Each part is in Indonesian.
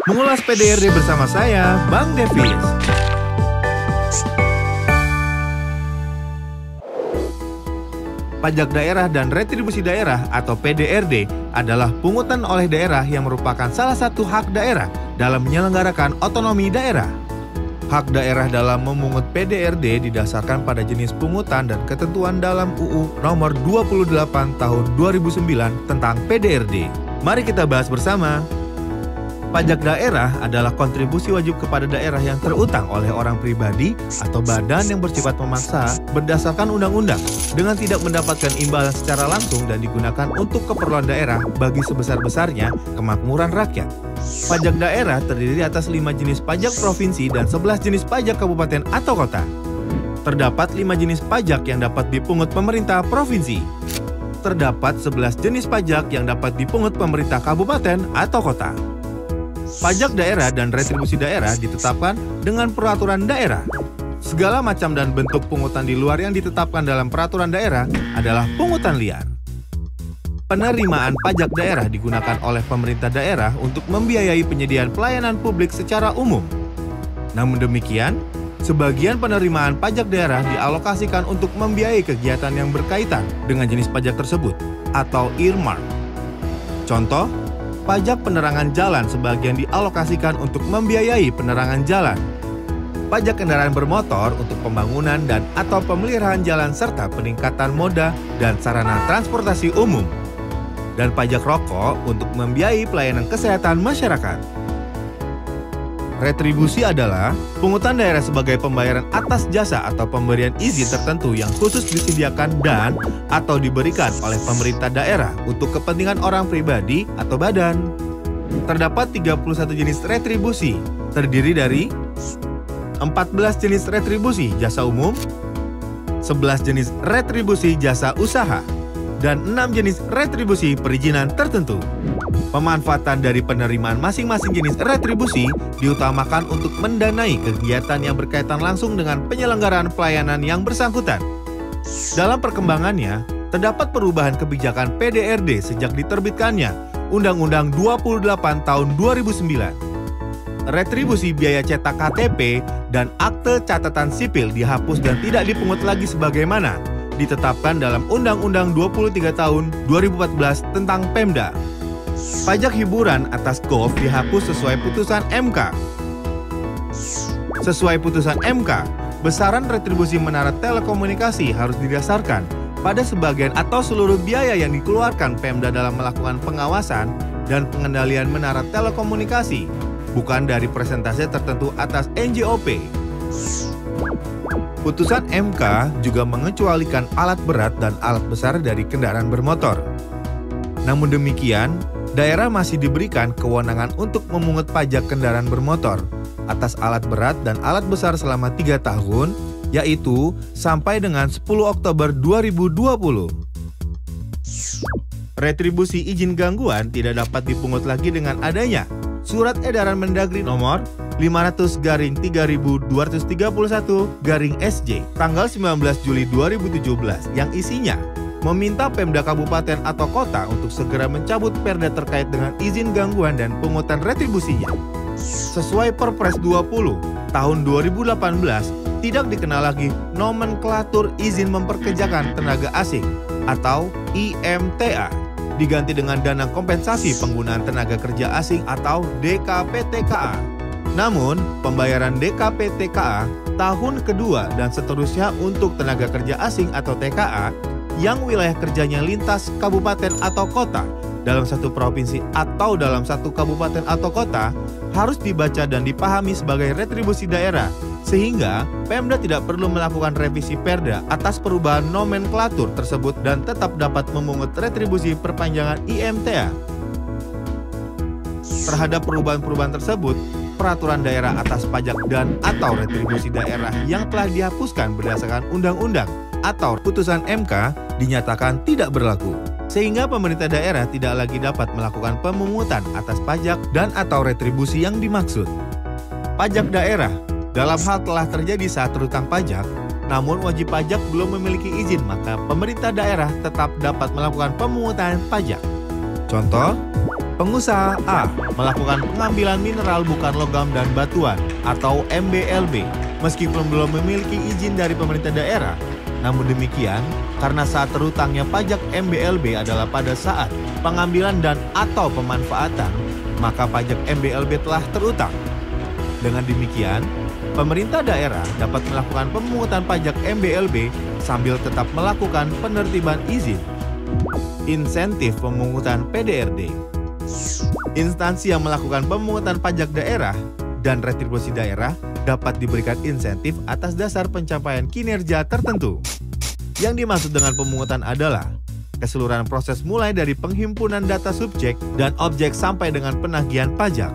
Mengulas PDRD bersama saya, Bang Devis. Pajak daerah dan retribusi daerah atau PDRD adalah pungutan oleh daerah yang merupakan salah satu hak daerah dalam menyelenggarakan otonomi daerah. Hak daerah dalam memungut PDRD didasarkan pada jenis pungutan dan ketentuan dalam UU Nomor 28 Tahun 2009 tentang PDRD. Mari kita bahas bersama. Pajak daerah adalah kontribusi wajib kepada daerah yang terutang oleh orang pribadi atau badan yang bersifat memaksa berdasarkan undang-undang dengan tidak mendapatkan imbalan secara langsung dan digunakan untuk keperluan daerah bagi sebesar-besarnya kemakmuran rakyat. Pajak daerah terdiri atas 5 jenis pajak provinsi dan 11 jenis pajak kabupaten atau kota. Terdapat 5 jenis pajak yang dapat dipungut pemerintah provinsi. Terdapat 11 jenis pajak yang dapat dipungut pemerintah kabupaten atau kota. Pajak daerah dan retribusi daerah ditetapkan dengan peraturan daerah. Segala macam dan bentuk pungutan di luar yang ditetapkan dalam peraturan daerah adalah pungutan liar. Penerimaan pajak daerah digunakan oleh pemerintah daerah untuk membiayai penyediaan pelayanan publik secara umum. Namun demikian, sebagian penerimaan pajak daerah dialokasikan untuk membiayai kegiatan yang berkaitan dengan jenis pajak tersebut atau earmark. Contoh, pajak penerangan jalan sebagian dialokasikan untuk membiayai penerangan jalan. Pajak kendaraan bermotor untuk pembangunan dan atau pemeliharaan jalan serta peningkatan moda dan sarana transportasi umum. Dan pajak rokok untuk membiayai pelayanan kesehatan masyarakat. Retribusi adalah pungutan daerah sebagai pembayaran atas jasa atau pemberian izin tertentu yang khusus disediakan dan atau diberikan oleh pemerintah daerah untuk kepentingan orang pribadi atau badan. Terdapat 31 jenis retribusi, terdiri dari 14 jenis retribusi jasa umum, 11 jenis retribusi jasa usaha, dan 6 jenis retribusi perizinan tertentu. Pemanfaatan dari penerimaan masing-masing jenis retribusi diutamakan untuk mendanai kegiatan yang berkaitan langsung dengan penyelenggaraan pelayanan yang bersangkutan. Dalam perkembangannya, terdapat perubahan kebijakan PDRD sejak diterbitkannya Undang-Undang 28 Tahun 2009. Retribusi biaya cetak KTP dan akte catatan sipil dihapus dan tidak dipungut lagi sebagaimana ditetapkan dalam Undang-Undang 23 Tahun 2014 tentang Pemda. Pajak hiburan atas golf dihapus sesuai putusan MK. Sesuai putusan MK, besaran retribusi menara telekomunikasi harus didasarkan pada sebagian atau seluruh biaya yang dikeluarkan Pemda dalam melakukan pengawasan dan pengendalian menara telekomunikasi, bukan dari persentase tertentu atas NJOP. Putusan MK juga mengecualikan alat berat dan alat besar dari kendaraan bermotor. Namun demikian, daerah masih diberikan kewenangan untuk memungut pajak kendaraan bermotor atas alat berat dan alat besar selama 3 tahun, yaitu sampai dengan 10 Oktober 2020. Retribusi izin gangguan tidak dapat dipungut lagi dengan adanya Surat Edaran Mendagri Nomor 500/3231/SJ tanggal 19 Juli 2017 yang isinya meminta Pemda Kabupaten atau Kota untuk segera mencabut perda terkait dengan izin gangguan dan pungutan retribusinya. Sesuai Perpres 20 tahun 2018, tidak dikenal lagi nomenklatur izin memperkerjakan tenaga asing atau IMTA, diganti dengan dana kompensasi penggunaan tenaga kerja asing atau DKPTKA. Namun, pembayaran DKPTKA tahun kedua dan seterusnya untuk tenaga kerja asing atau TKA yang wilayah kerjanya lintas kabupaten atau kota dalam satu provinsi atau dalam satu kabupaten atau kota harus dibaca dan dipahami sebagai retribusi daerah, sehingga Pemda tidak perlu melakukan revisi perda atas perubahan nomenklatur tersebut dan tetap dapat memungut retribusi perpanjangan IMTA. Terhadap perubahan-perubahan tersebut, peraturan daerah atas pajak dan atau retribusi daerah yang telah dihapuskan berdasarkan undang-undang atau putusan MK dinyatakan tidak berlaku, sehingga pemerintah daerah tidak lagi dapat melakukan pemungutan atas pajak dan atau retribusi yang dimaksud. Pajak daerah dalam hal telah terjadi saat terutang pajak, namun wajib pajak belum memiliki izin, maka pemerintah daerah tetap dapat melakukan pemungutan pajak. Contoh, Pengusaha A melakukan pengambilan mineral bukan logam dan batuan atau MBLB meskipun belum memiliki izin dari pemerintah daerah. Namun demikian, karena saat terutangnya pajak MBLB adalah pada saat pengambilan dan atau pemanfaatan, maka pajak MBLB telah terutang. Dengan demikian, pemerintah daerah dapat melakukan pemungutan pajak MBLB sambil tetap melakukan penertiban izin. Insentif pemungutan PDRD. Instansi yang melakukan pemungutan pajak daerah dan retribusi daerah dapat diberikan insentif atas dasar pencapaian kinerja tertentu. Yang dimaksud dengan pemungutan adalah keseluruhan proses mulai dari penghimpunan data subjek dan objek sampai dengan penagihan pajak.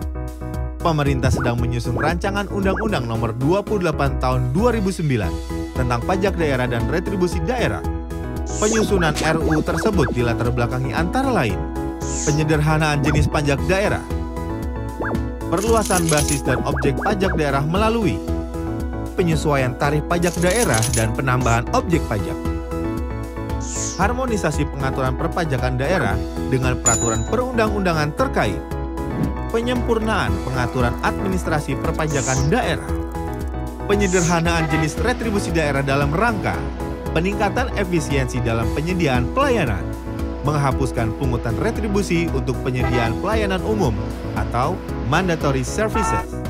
Pemerintah sedang menyusun rancangan Undang-Undang Nomor 28 Tahun 2009 tentang pajak daerah dan retribusi daerah. Penyusunan RUU tersebut dilatar belakangi antara lain penyederhanaan jenis pajak daerah, perluasan basis dan objek pajak daerah melalui penyesuaian tarif pajak daerah dan penambahan objek pajak, harmonisasi pengaturan perpajakan daerah dengan peraturan perundang-undangan terkait, penyempurnaan pengaturan administrasi perpajakan daerah, penyederhanaan jenis retribusi daerah dalam rangka peningkatan efisiensi dalam penyediaan pelayanan, menghapuskan pungutan retribusi untuk penyediaan pelayanan umum atau mandatory services.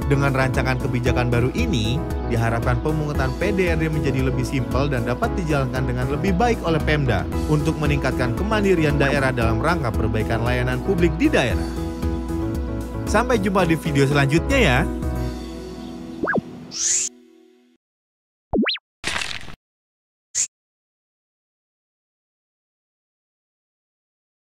Dengan rancangan kebijakan baru ini, diharapkan pemungutan PDRD menjadi lebih simpel dan dapat dijalankan dengan lebih baik oleh Pemda untuk meningkatkan kemandirian daerah dalam rangka perbaikan layanan publik di daerah. Sampai jumpa di video selanjutnya ya.